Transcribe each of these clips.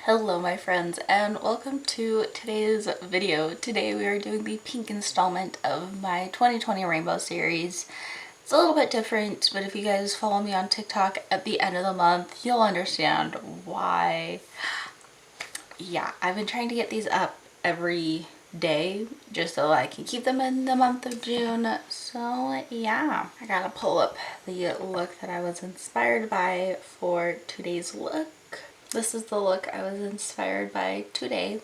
Hello my friends and welcome to today's video. Today we are doing the pink installment of my 2020 Rainbow series. It's a little bit different, but if you guys follow me on TikTok at the end of the month, you'll understand why. Yeah, I've been trying to get these up every day just so I can keep them in the month of June. So yeah, I gotta pull up the look that I was inspired by for today's look. This is the look I was inspired by today.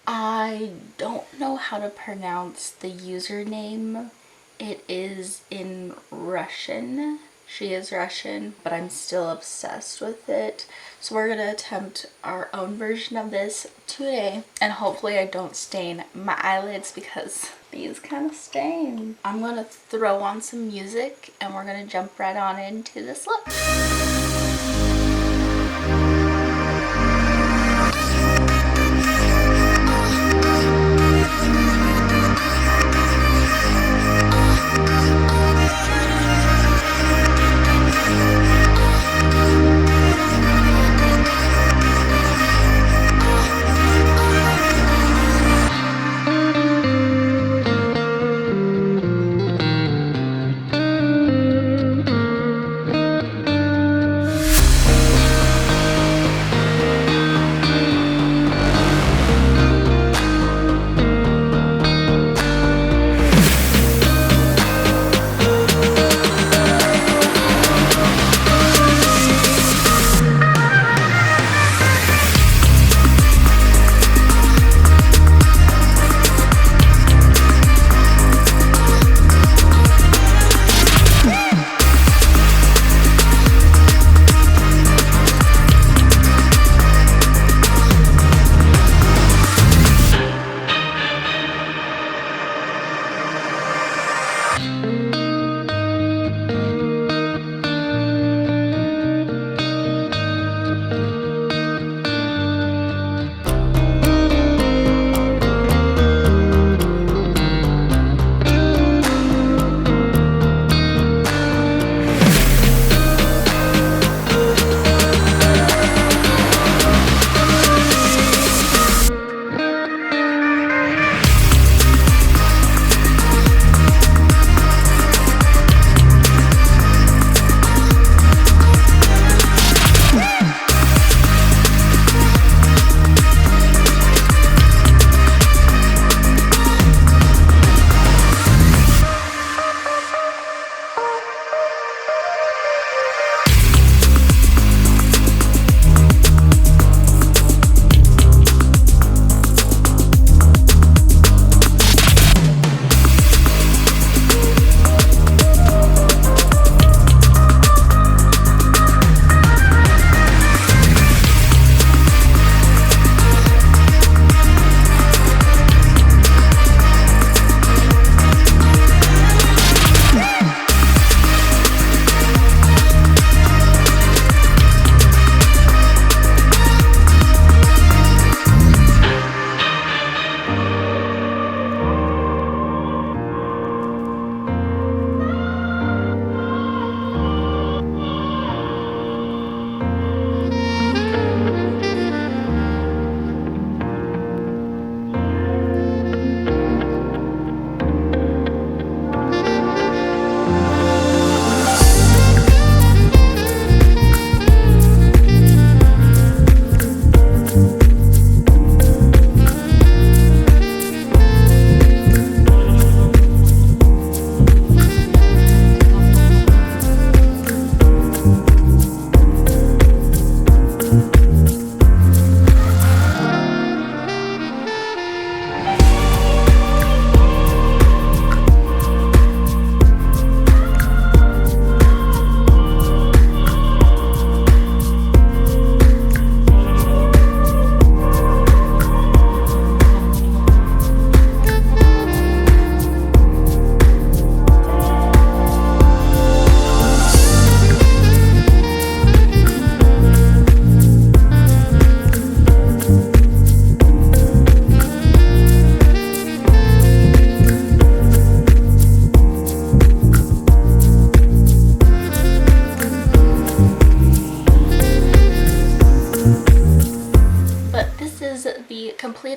I don't know how to pronounce the username. It is in Russian. She is Russian, but I'm still obsessed with it. So we're gonna attempt our own version of this today, and hopefully I don't stain my eyelids because these kind of stain. I'm gonna throw on some music and we're gonna jump right on into this look.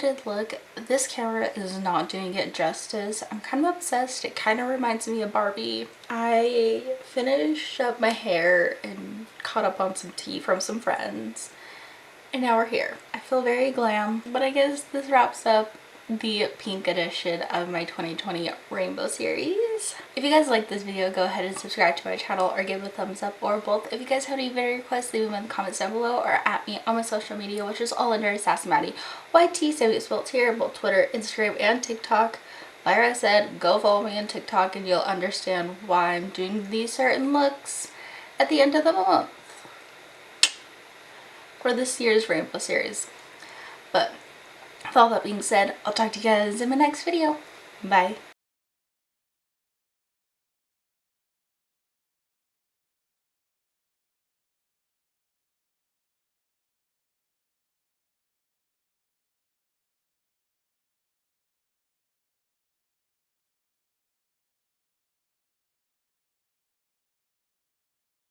unedited look. This camera is not doing it justice. I'm kind of obsessed. It kind of reminds me of Barbie. I finished up my hair and caught up on some tea from some friends. And now we're here. I feel very glam, but I guess this wraps up the pink edition of my 2020 rainbow series. If you guys like this video, go ahead and subscribe to my channel or give it a thumbs up, or both. If you guys have any video requests, leave them in the comments down below or at me on my social media, which is all under Sassy Maddie. YT, so it's spelled here, both Twitter, Instagram, and TikTok. Like I said, go follow me on TikTok and you'll understand why I'm doing these certain looks at the end of the month for this year's rainbow series. But with all that being said, I'll talk to you guys in my next video. Bye.